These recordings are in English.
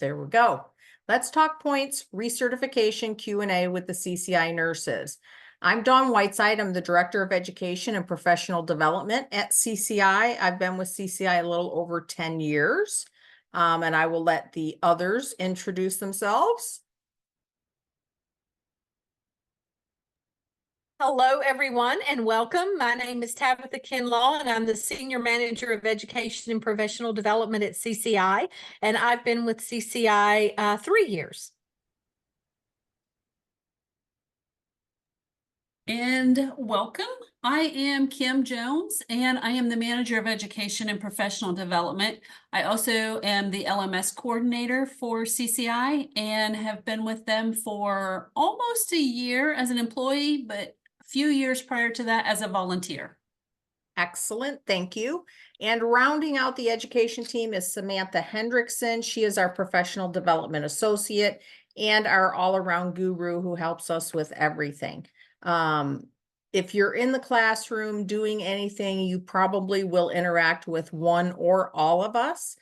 There we go. Let's talk points, recertification Q&A with the CCI nurses. I'm Dawn Whiteside. I'm the Director of Education and Professional Development at CCI. I've been with CCI a little over 10 years, and I will let the others introduce themselves. Hello, everyone, and welcome. My name is Tabitha Kinlaw, and I'm the Senior Manager of Education and Professional Development at CCI, and I've been with CCI 3 years. And welcome. I am Kim Jones, and I am the Manager of Education and Professional Development. I also am the LMS Coordinator for CCI and have been with them for almost a year as an employee, but a few years prior to that as a volunteer. Excellent, thank you. And rounding out the education team is Samantha Hendrickson. She is our Professional Development Associate and our all-around guru who helps us with everything. If you're in the classroom doing anything, you probably will interact with one or all of us.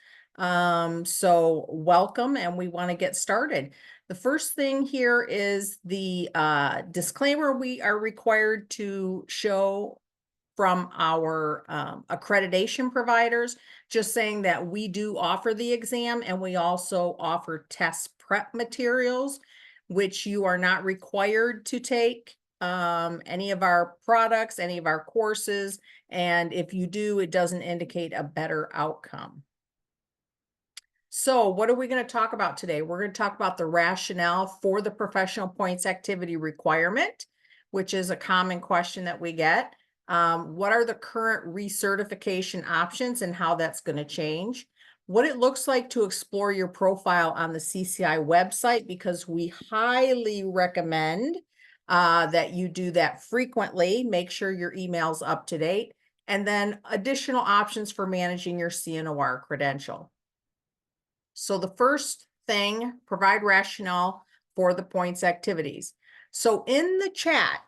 So welcome, and we want to get started. The first thing here is the disclaimer we are required to show from our accreditation providers, just saying that we do offer the exam and we also offer test prep materials, which you are not required to take any of our products, any of our courses, and if you do, it doesn't indicate a better outcome. So what are we going to talk about today? We're going to talk about the rationale for the professional points activity requirement, which is a common question that we get. What are the current recertification options and how that's going to change? What it looks like to explore your profile on the CCI website, because we highly recommend that you do that frequently. Make sure your email's up to date. And then additional options for managing your CNOR credential. So the first thing, provide rationale for the points activities. So in the chat,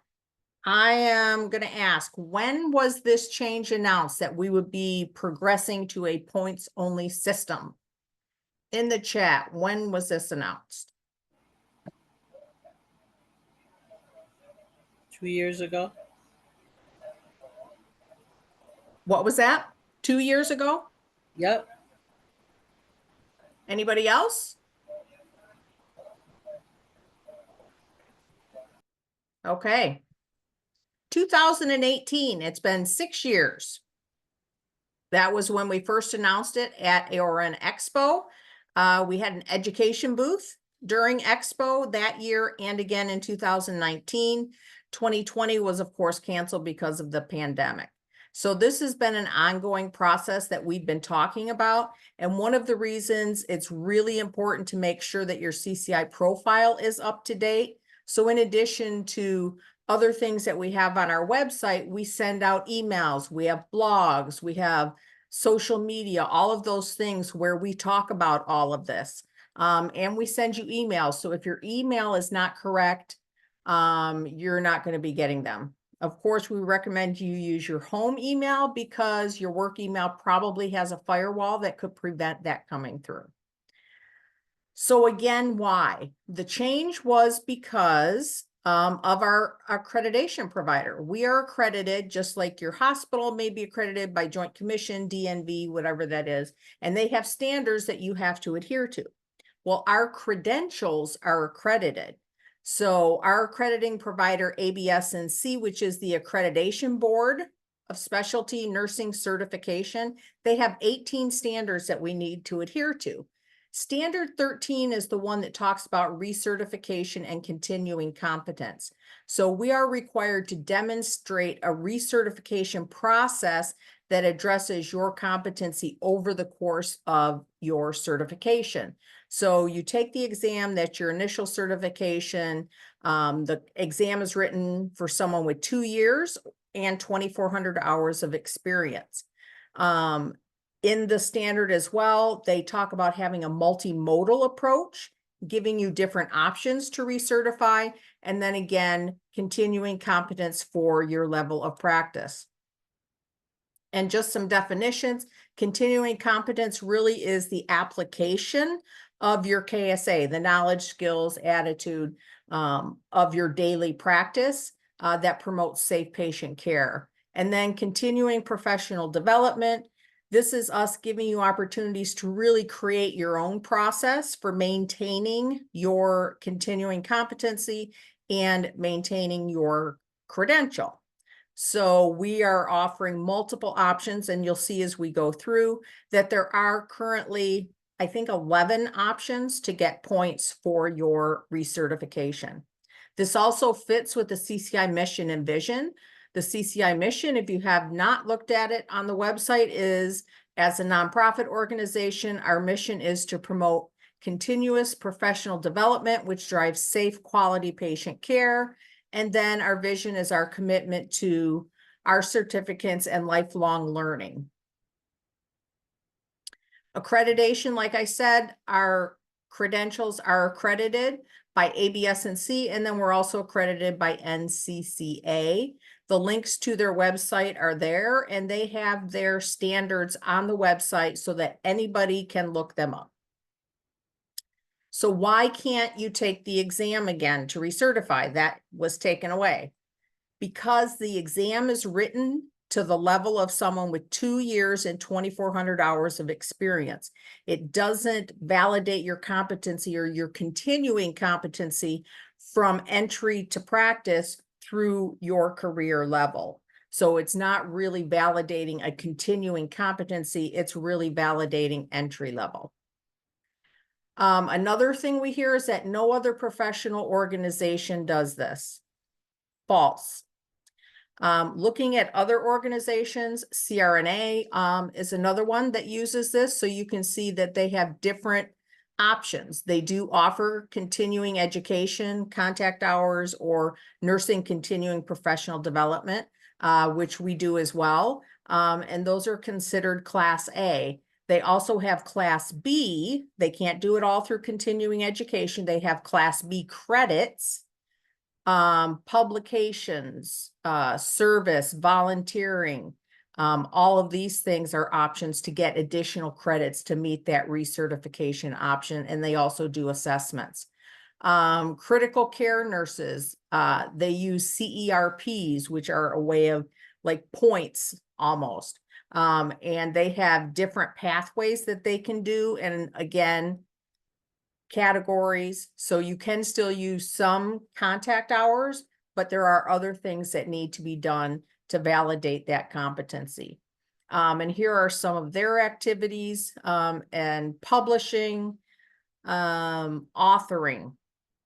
I am going to ask, when was this change announced that we would be progressing to a points only system? In the chat, when was this announced? 2 years ago. What was that? 2 years ago? Yep. Anybody else? Okay. 2018, it's been 6 years. That was when we first announced it at AORN Expo. We had an education booth during Expo that year and again in 2019. 2020 was, of course, canceled because of the pandemic. So this has been an ongoing process that we've been talking about. And one of the reasons it's really important to make sure that your CCI profile is up to date. So in addition to other things that we have on our website, we send out emails, we have blogs, we have social media, all of those things where we talk about all of this. And we send you emails. So if your email is not correct, you're not going to be getting them. Of course, we recommend you use your home email because your work email probably has a firewall that could prevent that coming through. So again, why? The change was because of our accreditation provider. We are accredited just like your hospital may be accredited by Joint Commission, DNV, whatever that is, and they have standards that you have to adhere to. Well, our credentials are accredited. So our accrediting provider, ABS&C, which is the Accreditation Board of Specialty Nursing Certification, they have 18 standards that we need to adhere to. Standard 13 is the one that talks about recertification and continuing competence. So we are required to demonstrate a recertification process that addresses your competency over the course of your certification. So you take the exam, that's your initial certification. The exam is written for someone with 2 years and 2,400 hours of experience. In the standard as well, they talk about having a multimodal approach, giving you different options to recertify, and then again, continuing competence for your level of practice. And just some definitions, continuing competence really is the application of your KSA, the knowledge, skills, attitude of your daily practice that promotes safe patient care. And then continuing professional development. This is us giving you opportunities to really create your own process for maintaining your continuing competency and maintaining your credential. So we are offering multiple options, and you'll see as we go through that there are currently, I think, 11 options to get points for your recertification. This also fits with the CCI mission and vision. The CCI mission, if you have not looked at it on the website, is as a nonprofit organization, our mission is to promote continuous professional development, which drives safe, quality patient care. And then our vision is our commitment to our certificates and lifelong learning. Accreditation, like I said, our credentials are accredited by ABS&C, and then we're also accredited by NCCA. The links to their website are there, and they have their standards on the website so that anybody can look them up. So why can't you take the exam again to recertify? That was taken away. Because the exam is written to the level of someone with 2 years and 2,400 hours of experience. It doesn't validate your competency or your continuing competency from entry to practice through your career level. So it's not really validating a continuing competency, it's really validating entry level. Another thing we hear is that no other professional organization does this. False. Looking at other organizations, CRNA is another one that uses this. So you can see that they have different options. They do offer continuing education, contact hours, or nursing continuing professional development, which we do as well. And those are considered Class A. They also have Class B. They can't do it all through continuing education. They have Class B credits, publications, service, volunteering. All of these things are options to get additional credits to meet that recertification option, and they also do assessments. Critical care nurses, they use CERPs, which are a way of like points almost. And they have different pathways that they can do. And again, categories. So you can still use some contact hours, but there are other things that need to be done to validate that competency. And here are some of their activities, and publishing, authoring,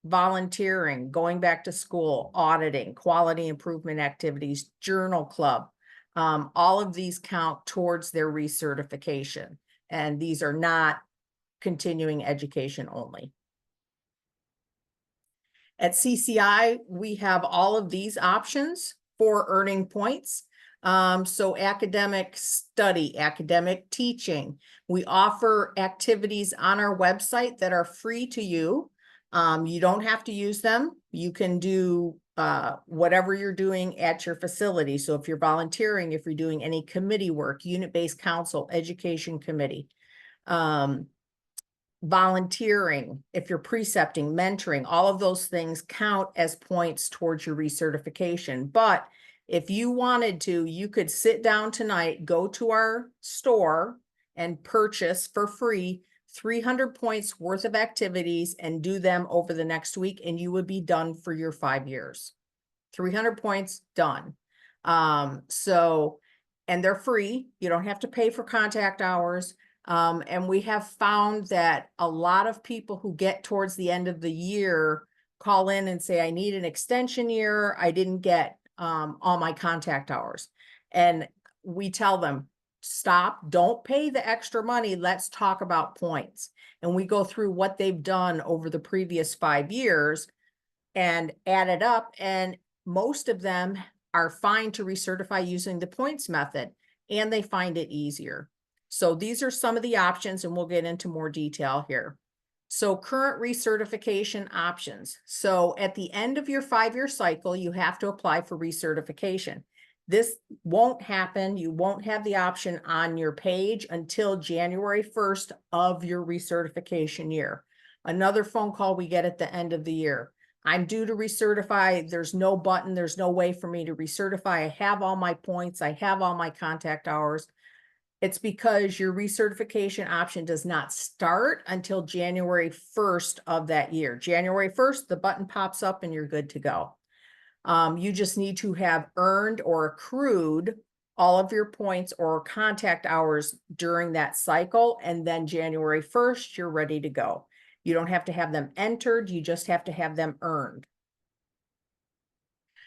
volunteering, going back to school, auditing, quality improvement activities, journal club. All of these count towards their recertification, and these are not continuing education only. At CCI, we have all of these options for earning points. So academic study, academic teaching. We offer activities on our website that are free to you. You don't have to use them. You can do whatever you're doing at your facility. So if you're volunteering, if you're doing any committee work, unit-based council, education committee, volunteering, if you're precepting, mentoring, all of those things count as points towards your recertification. But if you wanted to, you could sit down tonight, go to our store and purchase for free 300 points worth of activities and do them over the next week, and you would be done for your 5 years. 300 points done. So, and they're free. You don't have to pay for contact hours. And we have found that a lot of people who get towards the end of the year call in and say, I need an extension year. I didn't get all my contact hours. And we tell them, stop, don't pay the extra money. Let's talk about points. And we go through what they've done over the previous 5 years and add it up. And most of them are fine to recertify using the points method, and they find it easier. So these are some of the options, and we'll get into more detail here. So current recertification options. So at the end of your 5-year cycle, you have to apply for recertification. This won't happen. You won't have the option on your page until January 1st of your recertification year. Another phone call we get at the end of the year. I'm due to recertify. There's no button. There's no way for me to recertify. I have all my points. I have all my contact hours. It's because your recertification option does not start until January 1st of that year. January 1st, the button pops up and you're good to go. You just need to have earned or accrued all of your points or contact hours during that cycle. And then January 1st, you're ready to go. You don't have to have them entered. You just have to have them earned.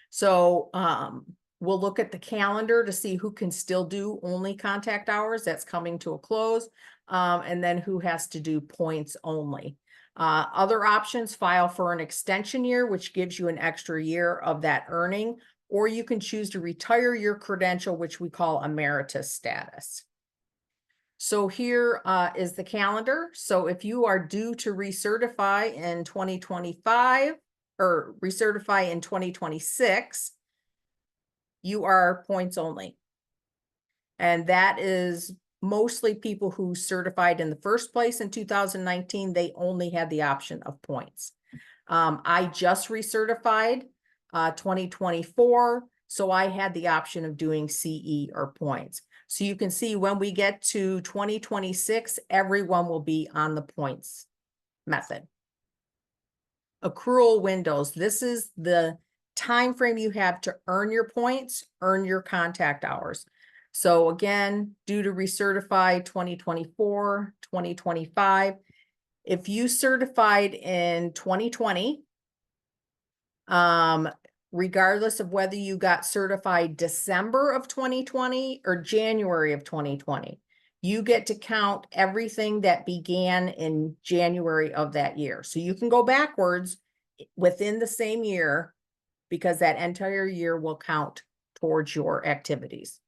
So we'll look at the calendar to see who can still do only contact hours. That's coming to a close. And then who has to do points only. Other options, file for an extension year, which gives you an extra year of that earning, or you can choose to retire your credential, which we call emeritus status. So here is the calendar. So if you are due to recertify in 2025 or recertify in 2026, you are points only. And that is mostly people who certified in the first place in 2019, they only had the option of points. I just recertified 2024, so I had the option of doing CE or points. So you can see when we get to 2026, everyone will be on the points method. Accrual windows. This is the time frame you have to earn your points, earn your contact hours. So again, due to recertify 2024, 2025, if you certified in 2020, regardless of whether you got certified December of 2020 or January of 2020, you get to count everything that began in January of that year. So you can go backwards within the same year because that entire year will count towards your activities.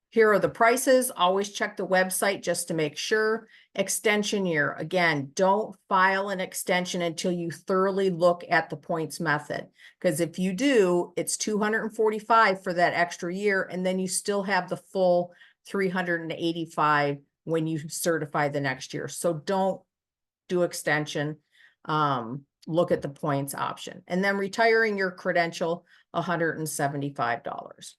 Here are the prices. Always check the website just to make sure. Extension year. Again, don't file an extension until you thoroughly look at the points method. Because if you do, it's $245 for that extra year, and then you still have the full $385 when you certify the next year. So don't do extension. Look at the points option. And then retiring your credential, $175.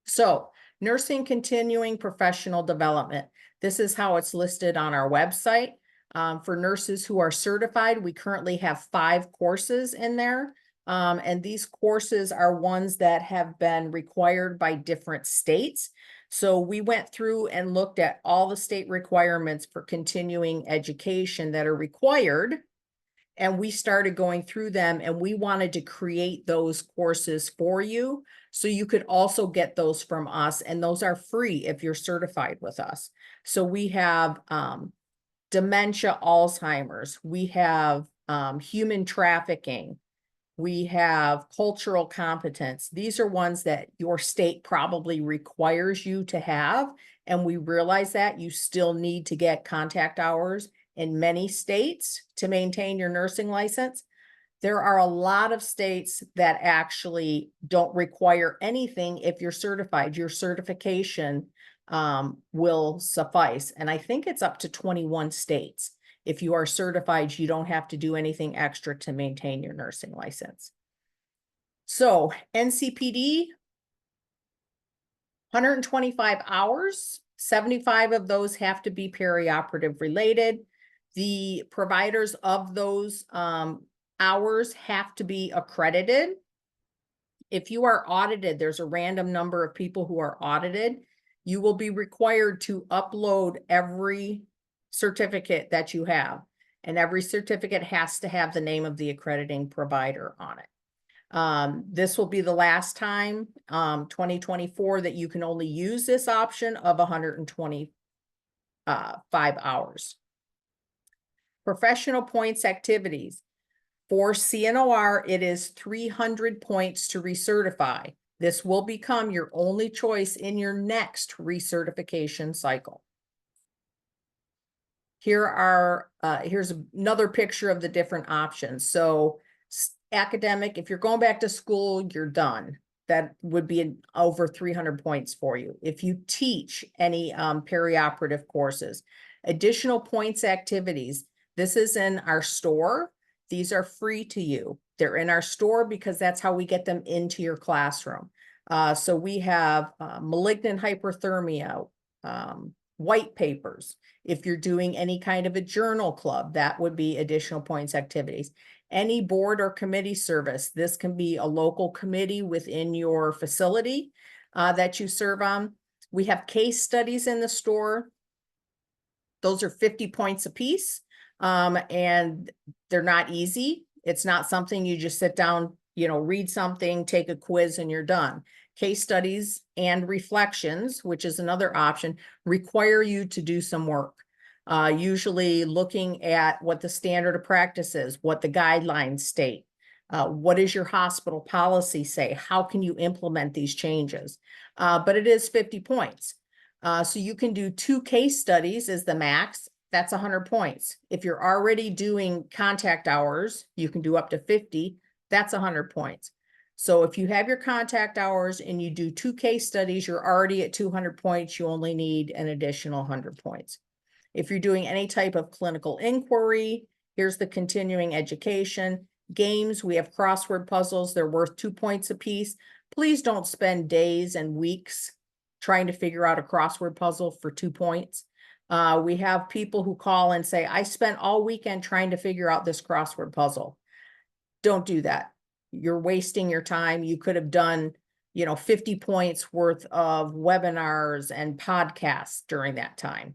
So nursing continuing professional development. This is how it's listed on our website. For nurses who are certified, we currently have 5 courses in there. And these courses are ones that have been required by different states. So we went through and looked at all the state requirements for continuing education that are required. And we started going through them, and we wanted to create those courses for you. So you could also get those from us, and those are free if you're certified with us. So we have dementia, Alzheimer's, we have human trafficking, we have cultural competence. These are ones that your state probably requires you to have. And we realize that you still need to get contact hours in many states to maintain your nursing license. There are a lot of states that actually don't require anything if you're certified. Your certification will suffice. And I think it's up to 21 states. If you are certified, you don't have to do anything extra to maintain your nursing license. So NCPD, 125 hours, 75 of those have to be perioperative related. The providers of those hours have to be accredited. If you are audited, there's a random number of people who are audited. You will be required to upload every certificate that you have, and every certificate has to have the name of the accrediting provider on it. This will be the last time, 2024, that you can only use this option of 125 hours. Professional points activities. For CNOR, it is 300 points to recertify. This will become your only choice in your next recertification cycle. Here's another picture of the different options. So academic, if you're going back to school, you're done. that would be over 300 points for you. If you teach any perioperative courses, additional points activities, this is in our store. These are free to you. They're in our store because that's how we get them into your classroom. So we have malignant hyperthermia, white papers. If you're doing any kind of a journal club, that would be additional points activities. Any board or committee service, this can be a local committee within your facility that you serve on. We have case studies in the store. Those are 50 points apiece, and they're not easy. It's not something you just sit down, read something, take a quiz, and you're done. Case studies and reflections, which is another option, require you to do some work. Usually looking at what the standard of practice is, what the guidelines state, what does your hospital policy say? How can you implement these changes? But it is 50 points. So you can do 2 case studies is the max. That's 100 points. If you're already doing contact hours, you can do up to 50. That's 100 points. So if you have your contact hours and you do 2 case studies, you're already at 200 points. You only need an additional 100 points. If you're doing any type of clinical inquiry, here's the continuing education. Games, we have crossword puzzles. They're worth 2 points apiece. Please don't spend days and weeks trying to figure out a crossword puzzle for 2 points. We have people who call and say, I spent all weekend trying to figure out this crossword puzzle. Don't do that. You're wasting your time. You could have done, 50 points worth of webinars and podcasts during that time.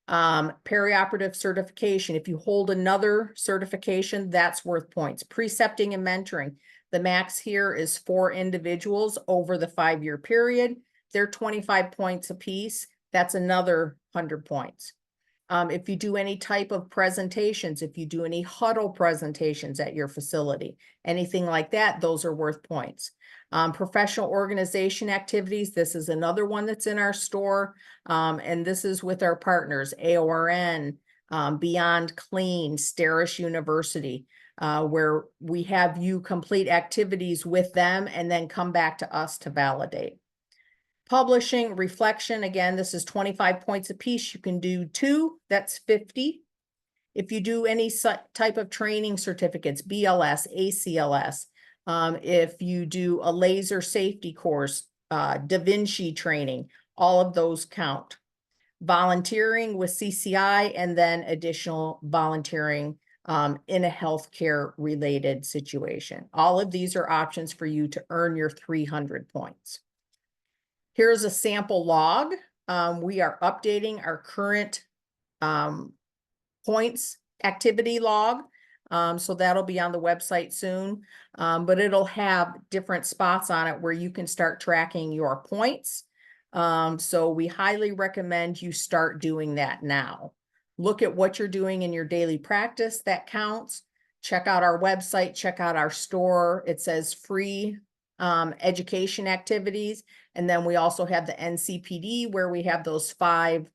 Perioperative certification. If you hold another certification, that's worth points. Precepting and mentoring. The max here is 4 individuals over the 5-year period. They're 25 points apiece. That's another 100 points. If you do any type of presentations, if you do any huddle presentations at your facility, anything like that, those are worth points. Professional organization activities, this is another one that's in our store. And this is with our partners, AORN, Beyond Clean, Sterish University, where we have you complete activities with them and then come back to us to validate. Publishing, reflection, again, this is 25 points apiece. You can do 2, that's 50. If you do any type of training certificates, BLS, ACLS, if you do a laser safety course, Da Vinci training, all of those count. Volunteering with CCI and then additional volunteering in a healthcare related situation. All of these are options for you to earn your 300 points. Here's a sample log. We are updating our current points activity log. So that'll be on the website soon, but it'll have different spots on it where you can start tracking your points. So we highly recommend you start doing that now. Look at what you're doing in your daily practice that counts. Check out our website, check out our store. It says free education activities. And then we also have the NCPD where we have those 5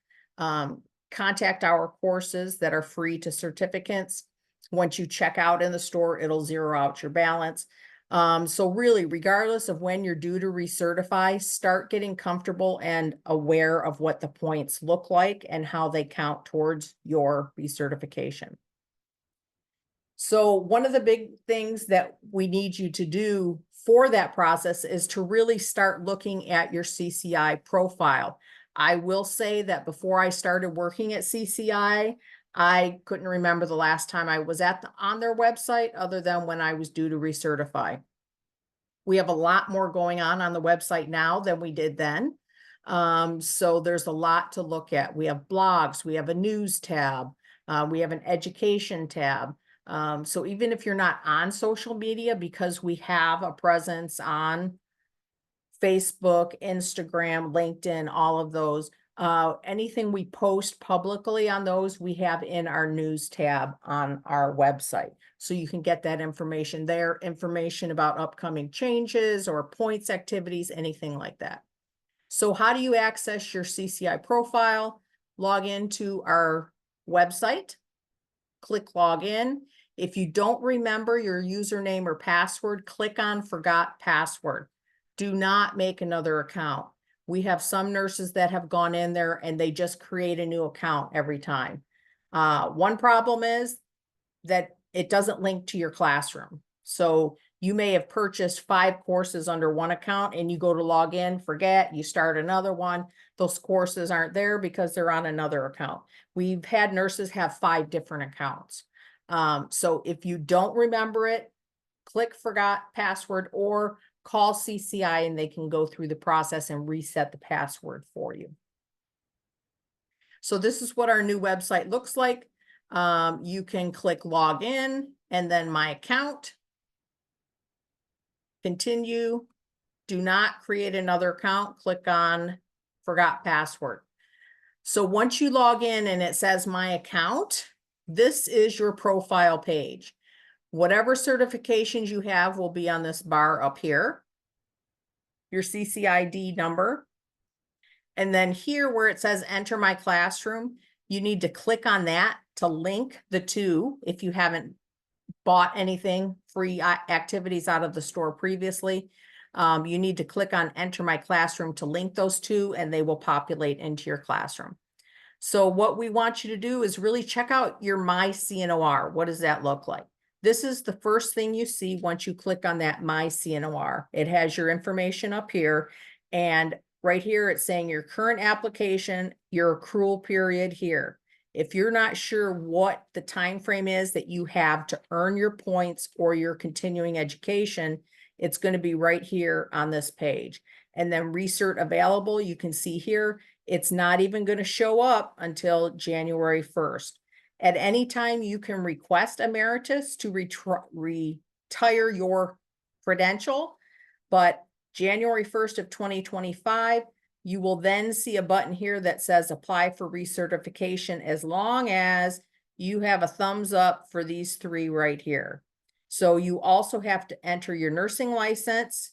contact hour courses that are free to certificates. Once you check out in the store, it'll zero out your balance. So really, regardless of when you're due to recertify, start getting comfortable and aware of what the points look like and how they count towards your recertification. So one of the big things that we need you to do for that process is to really start looking at your CCI profile. I will say that before I started working at CCI, I couldn't remember the last time I was on their website other than when I was due to recertify. We have a lot more going on the website now than we did then. So there's a lot to look at. We have blogs, we have a news tab, we have an education tab. So even if you're not on social media, because we have a presence on Facebook, Instagram, LinkedIn, all of those, anything we post publicly on those, we have in our news tab on our website. So you can get that information there, information about upcoming changes or points activities, anything like that. So how do you access your CCI profile? Log into our website, click log in. If you don't remember your username or password, click on forgot password. Do not make another account. We have some nurses that have gone in there and they just create a new account every time. One problem is that it doesn't link to your classroom. So you may have purchased 5 courses under one account and you go to log in, forget, you start another one. Those courses aren't there because they're on another account. We've had nurses have 5 different accounts. So if you don't remember it, click forgot password or call CCI and they can go through the process and reset the password for you. So this is what our new website looks like. You can click log in and then my account. Continue. Do not create another account. Click on forgot password. So once you log in and it says my account, this is your profile page. Whatever certifications you have will be on this bar up here. Your CCID number. And then here where it says enter my classroom, you need to click on that to link the two if you haven't bought anything, free activities out of the store previously. You need to click on enter my classroom to link those two and they will populate into your classroom. So what we want you to do is really check out your My CNOR. What does that look like? This is the first thing you see once you click on that My CNOR. It has your information up here and right here it's saying your current application, your accrual period here. If you're not sure what the time frame is that you have to earn your points or your continuing education, it's going to be right here on this page. And then recert available, you can see here, it's not even going to show up until January 1st. At any time, you can request emeritus to retire your credential, but January 1st of 2025, you will then see a button here that says apply for recertification as long as you have a thumbs up for these 3 right here. So you also have to enter your nursing license,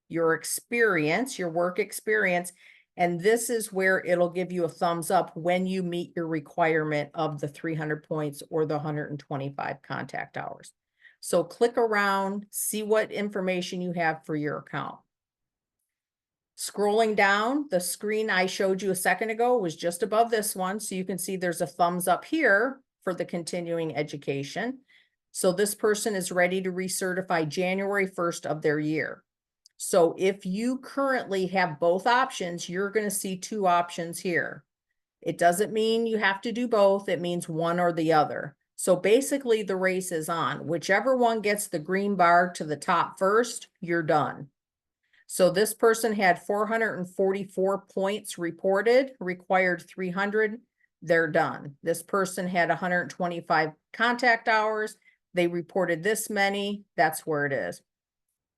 your experience, your work experience, and this is where it'll give you a thumbs up when you meet your requirement of the 300 points or the 125 contact hours. So click around, see what information you have for your account. Scrolling down, the screen I showed you a second ago was just above this one. So you can see there's a thumbs up here for the continuing education. So this person is ready to recertify January 1st of their year. So if you currently have both options, you're going to see 2 options here. It doesn't mean you have to do both. It means one or the other. So basically the race is on. Whichever one gets the green bar to the top first, you're done. So this person had 444 points reported, required 300, they're done. This person had 125 contact hours, they reported this many, that's where it is.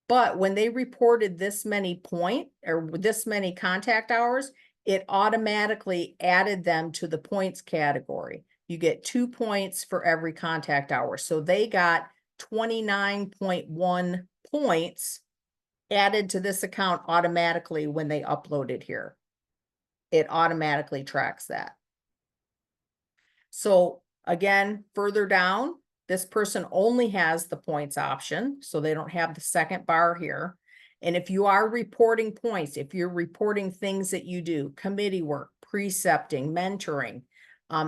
But when they reported this many contact hours, it automatically added them to the points category. You get 2 points for every contact hour. So they got 29.1 points added to this account automatically when they uploaded here. It automatically tracks that. So again, further down, this person only has the points option, so they don't have the second bar here. And if you are reporting points, if you're reporting things that you do, committee work, precepting, mentoring,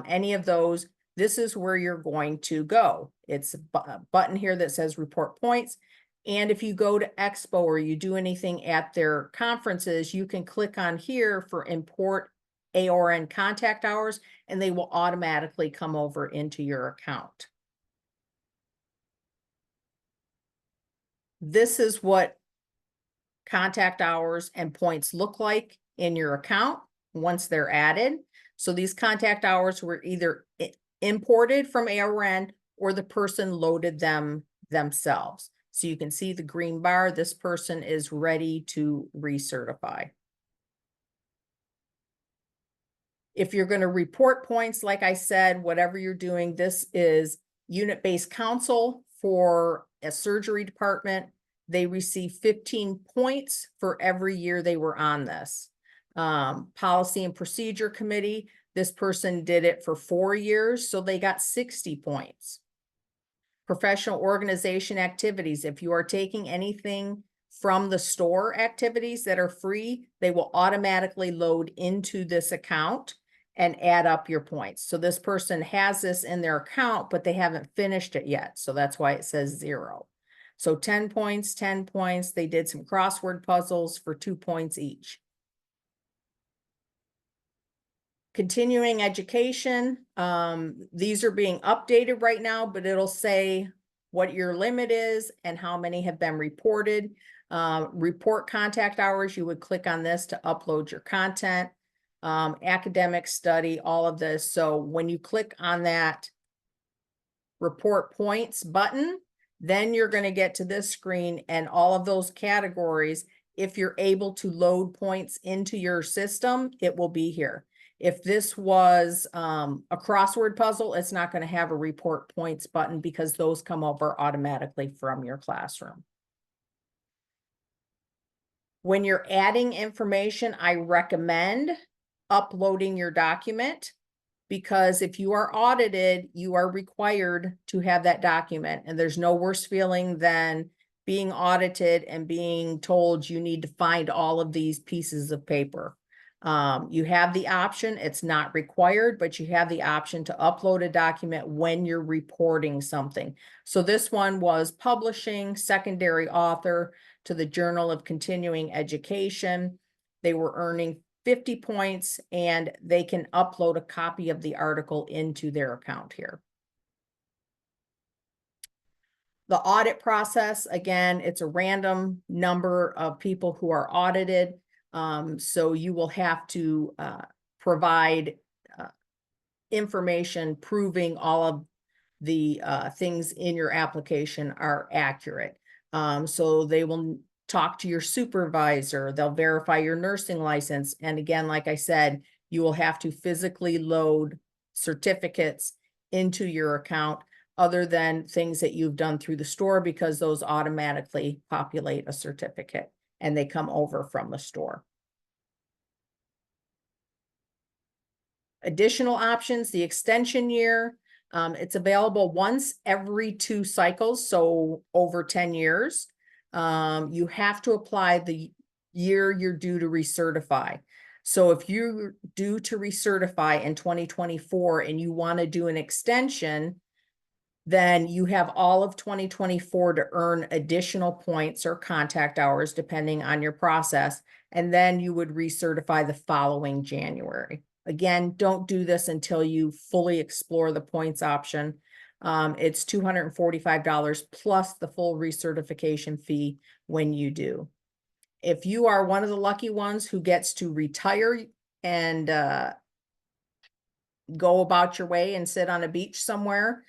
any of those, this is where you're going to go. It's a button here that says report points. And if you go to Expo or you do anything at their conferences, you can click on here for import AORN contact hours, and they will automatically come over into your account. This is what contact hours and points look like in your account once they're added. So these contact hours were either imported from AORN or the person loaded them themselves. So you can see the green bar, this person is ready to recertify. If you're going to report points, like I said, whatever you're doing, this is unit-based counsel for a surgery department. They receive 15 points for every year they were on this. Policy and procedure committee, this person did it for 4 years, so they got 60 points. Professional organization activities, if you are taking anything from the store activities that are free, they will automatically load into this account and add up your points. So this person has this in their account, but they haven't finished it yet. So that's why it says 0. So 10 points, 10 points. They did some crossword puzzles for 2 points each. Continuing education, these are being updated right now, but it'll say what your limit is and how many have been reported. Report contact hours, you would click on this to upload your content. Academic study, all of this. So when you click on that report points button, then you're going to get to this screen and all of those categories. If you're able to load points into your system, it will be here. If this was a crossword puzzle, it's not going to have a report points button because those come over automatically from your classroom. When you're adding information, I recommend uploading your document, because if you are audited, you are required to have that document. And there's no worse feeling than being audited and being told you need to find all of these pieces of paper. You have the option, it's not required, but you have the option to upload a document when you're reporting something. So this one was publishing, secondary author to the Journal of Continuing Education. They were earning 50 points and they can upload a copy of the article into their account here. The audit process, again, it's a random number of people who are audited. So you will have to provide information proving all of the things in your application are accurate. So they will talk to your supervisor, they'll verify your nursing license. And again, like I said, you will have to physically load certificates into your account other than things that you've done through the store, because those automatically populate a certificate and they come over from the store. Additional options, the extension year, it's available once every 2 cycles, so over 10 years. You have to apply the year you're due to recertify. So if you're due to recertify in 2024 and you want to do an extension, then you have all of 2024 to earn additional points or contact hours, depending on your process. And then you would recertify the following January. Again, don't do this until you fully explore the points option. It's $245 plus the full recertification fee when you do. If you are one of the lucky ones who gets to retire and go about your way and sit on a beach somewhere,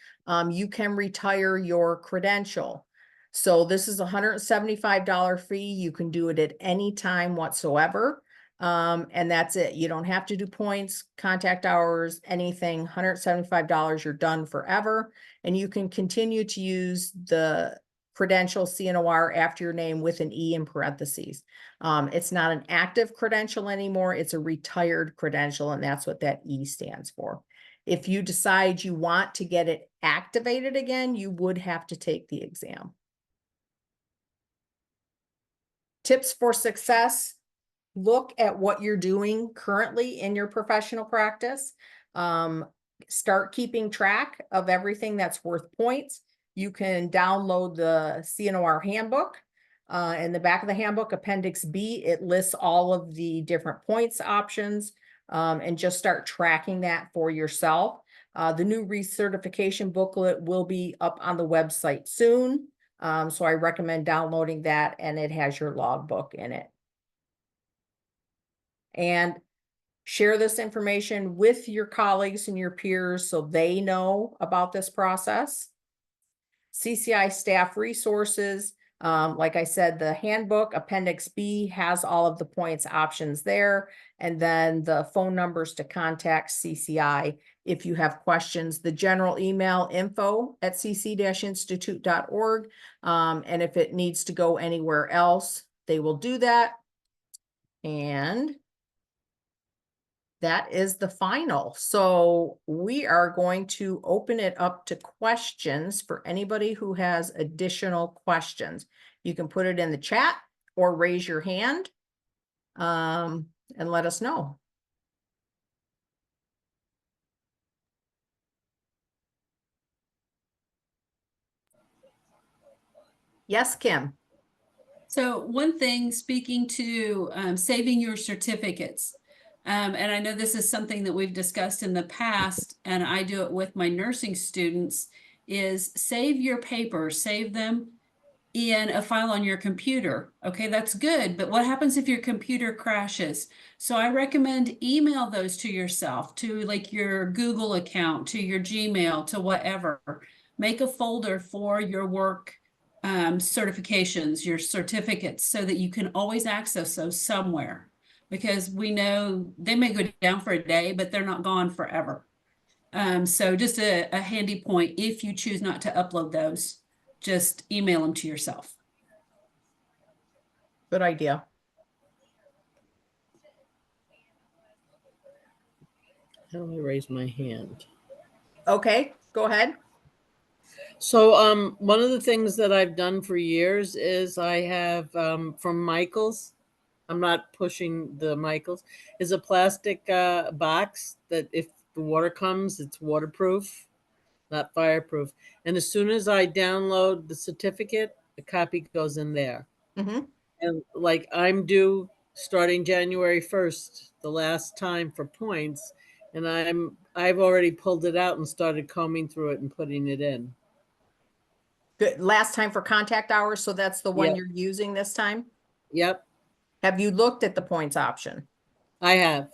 you can retire your credential. So this is a $175 fee. You can do it at any time whatsoever. And that's it. You don't have to do points, contact hours, anything. $175, you're done forever. And you can continue to use the credential CNOR after your name with an E in parentheses. It's not an active credential anymore. It's a retired credential, and that's what that E stands for. If you decide you want to get it activated again, you would have to take the exam. Tips for success. Look at what you're doing currently in your professional practice. Start keeping track of everything that's worth points. You can download the CNOR handbook. In the back of the handbook, Appendix B, it lists all of the different points options, and just start tracking that for yourself. The new recertification booklet will be up on the website soon. So I recommend downloading that, and it has your logbook in it. And share this information with your colleagues and your peers so they know about this process. CCI staff resources. Like I said, the handbook Appendix B has all of the points options there, and then the phone numbers to contact CCI if you have questions. The general email info@cc-institute.org. And if it needs to go anywhere else, they will do that. And that is the final. So we are going to open it up to questions for anybody who has additional questions. You can put it in the chat, or raise your hand and let us know. Yes, Kim. So one thing, speaking to saving your certificates, and I know this is something that we've discussed in the past, and I do it with my nursing students, is save your papers, save them in a file on your computer. Okay, that's good, but what happens if your computer crashes? So I recommend email those to yourself, to like your Google account, to your Gmail, to whatever. Make a folder for your work certifications, your certificates, so that you can always access those somewhere. Because we know they may go down for a day, but they're not gone forever. So just a handy point, if you choose not to upload those, just email them to yourself. Good idea. How do I raise my hand? Okay, go ahead. So one of the things that I've done for years is I have from Michaels, I'm not pushing the Michaels, is a plastic box that if the water comes, it's waterproof, not fireproof. And as soon as I download the certificate, a copy goes in there. Mm-hmm. And like I'm due starting January 1st, the last time for points, and I've already pulled it out and started combing through it and putting it in. Good. Last time for contact hours, so that's the one Yep. you're using this time? Yep, Have you looked at the points option? I have.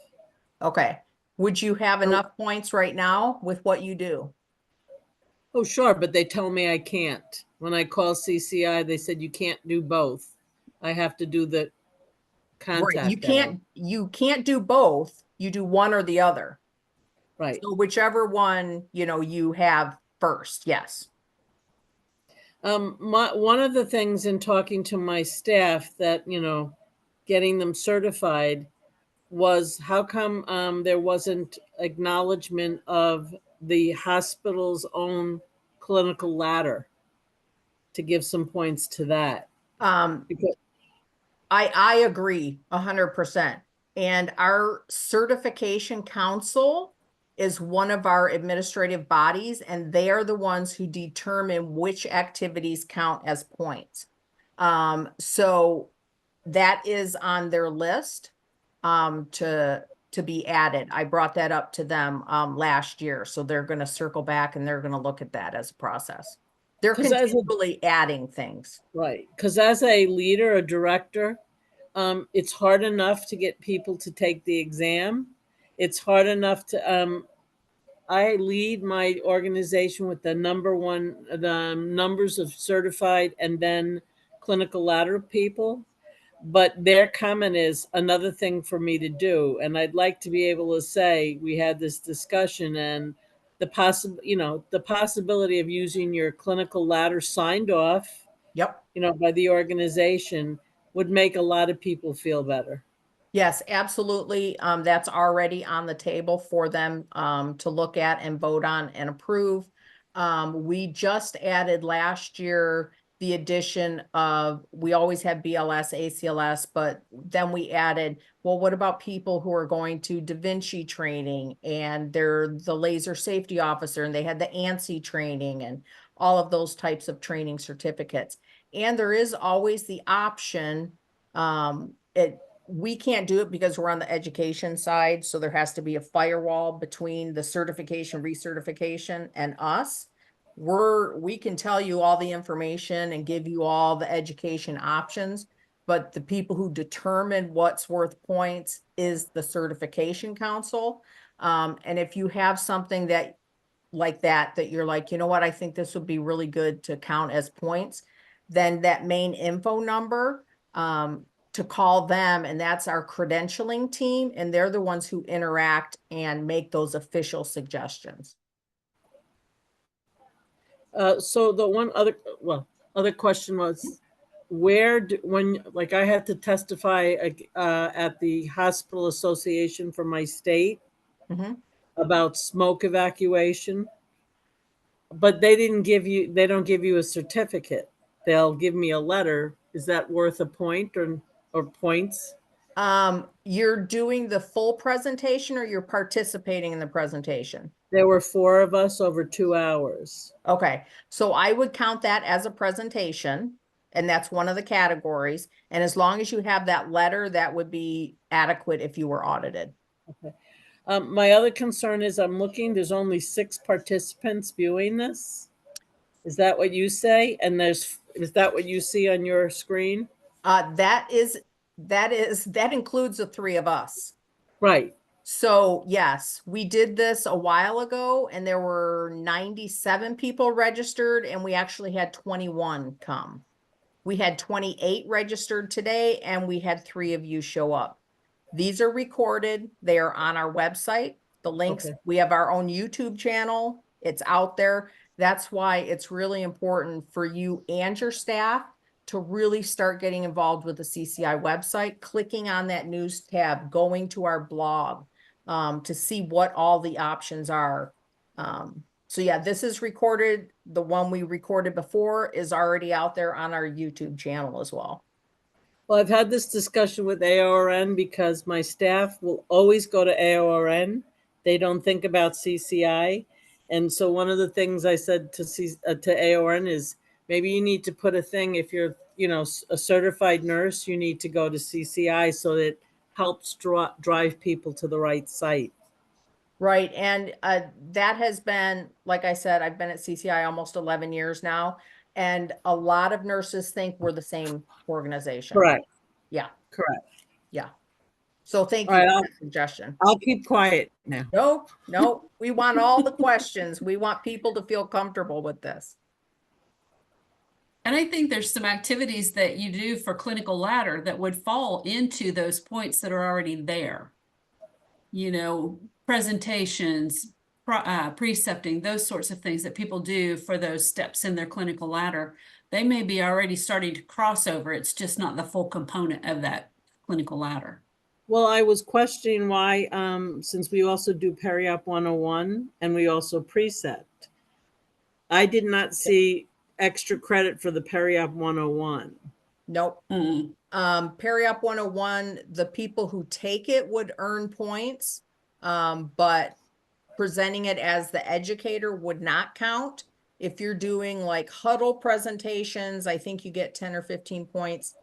Okay. Would you have enough points right now with what you do? Oh, sure, but they tell me I can't. When I call CCI, they said you can't do both. I have to do the Right. contact. You can't do both. You do one or the other. Right. So whichever one, you have first. Yes. One of the things in talking to my staff that, getting them certified was how come there wasn't acknowledgement of the hospital's own clinical ladder to give some points to that. Because I agree 100%. And our certification council is one of our administrative bodies, and they are the ones who determine which activities count as points. So that is on their list to be added. I brought that up to them last year, so they're going to circle back and they're going to look at that as a process. They're 'Cause as a- continually adding things. right, because as a leader, a director, it's hard enough to get people to take the exam. It's hard enough to I lead my organization with the numbers of certified and then clinical ladder people. But their comment is another thing for me to do. And I'd like to be able to say, we had this discussion and the possibility of using your clinical ladder signed off, Yep. by the organization would make a lot of people feel better. Yes, absolutely. That's already on the table for them to look at and vote on and approve. We just added last year the addition of, we always had BLS, ACLS, but then we added, well, what about people who are going to Da Vinci training and they're the laser safety officer and they had the ANSI training and all of those types of training certificates. And there is always the option, we can't do it because we're on the education side, so there has to be a firewall between the certification, recertification, and us. We can tell you all the information and give you all the education options, but the people who determine what's worth points is the certification council. And if you have something that you're like, you know what, I think this would be really good to count as points, then that main info number, to call them, and that's our credentialing team, and they're the ones who interact and make those official suggestions. So the one other question was, when I had to testify at the hospital association for my state about smoke evacuation, but they don't give you a certificate. they'll give me a letter. Is that worth a point or points? You're doing the full presentation or you're participating in the presentation? There were 4 of us over 2 hours. Okay, so I would count that as a presentation, and that's one of the categories. And as long as you have that letter, that would be adequate if you were audited. Okay. My other concern is I'm looking, there's only 6 participants viewing this. Is that what you say? And is that what you see on your screen? That includes the 3 of us. Right. So yes, we did this a while ago and there were 97 people registered and we actually had 21 come. We had 28 registered today and we had 3 of you show up. These are recorded. They are on our website. The links, Okay. we have our own YouTube channel. It's out there. That's why it's really important for you and your staff to really start getting involved with the CCI website, clicking on that news tab, going to our blog, to see what all the options are. So yeah, this is recorded. The one we recorded before is already out there on our YouTube channel as well. Well, I've had this discussion with AORN because my staff will always go to AORN. They don't think about CCI. And so one of the things I said to AORN is maybe you need to put a thing, if you're, a certified nurse, you need to go to CCI so that it helps drive people to the right site. Right. And that has been, like I said, I've been at CCI almost 11 years now. And a lot of nurses think we're the same organization. Correct. Yeah. Correct. Yeah. So thank All you right, for that suggestion. I'll keep quiet now. No, we want all the questions. We want people to feel comfortable with this. And I think there's some activities that you do for clinical ladder that would fall into those points that are already there. Presentations, precepting, those sorts of things that people do for those steps in their clinical ladder. They may be already starting to cross over. It's just not the full component of that clinical ladder. Well, I was questioning why, since we also do Peri-Op 101 and we also precept, I did not see extra credit for the Peri-Op 101. Nope. Mm. Peri-Op 101, the people who take it would earn points, but presenting it as the educator would not count. If you're doing like huddle presentations, I think you get 10 or 15 points.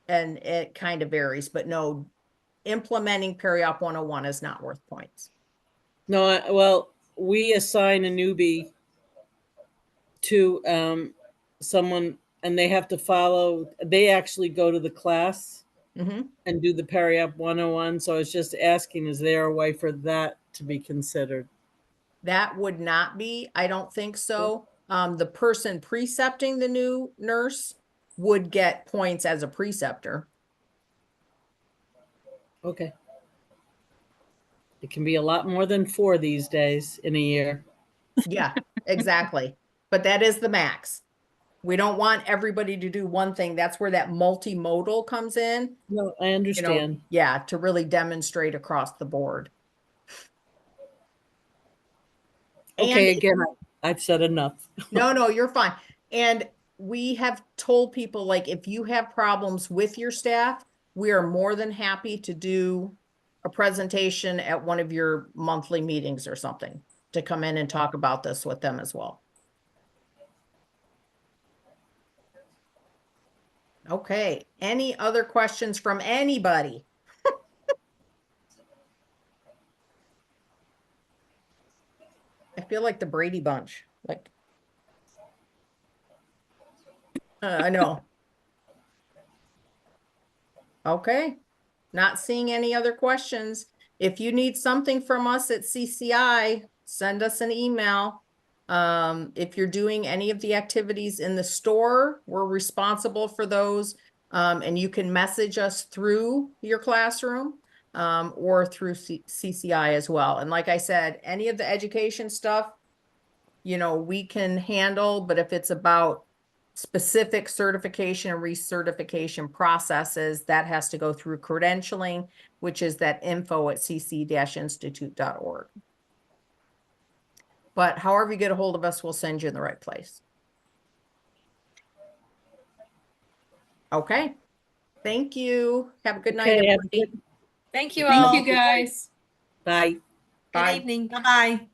And it kind of varies, but no, implementing Peri-Op 101 is not worth points. No, well, we assign a newbie to someone and they have to follow, they actually go to the class and do the Peri-Op 101. So I was just asking, is there a way for that to be considered? That would not be, I don't think so. The person precepting the new nurse would get points as a preceptor. Okay. It can be a lot more than 4 these days in a year. Yeah, exactly. But that is the max. We don't want everybody to do one thing. That's where that multimodal comes in. No, I understand. Yeah, to really demonstrate across the board. Okay, And again, I've said enough. No, you're fine. And we have told people, like, if you have problems with your staff, we are more than happy to do a presentation at one of your monthly meetings or something to come in and talk about this with them as well. Okay, any other questions from anybody? I feel like the Brady Bunch, like, I know. Okay, not seeing any other questions. If you need something from us at CCI, send us an email. If you're doing any of the activities in the store, we're responsible for those. And you can message us through your classroom, or through CCI as well. And like I said, any of the education stuff, we can handle, but if it's about specific certification and recertification processes, that has to go through credentialing, which is that info@cc-institute.org. But however you get a hold of us, we'll send you in the right place. Okay. Thank you. Have a good night, Okay, have a everybody. good- Thank you Thank all. you, guys. Bye. Good Bye. evening. Bye-bye.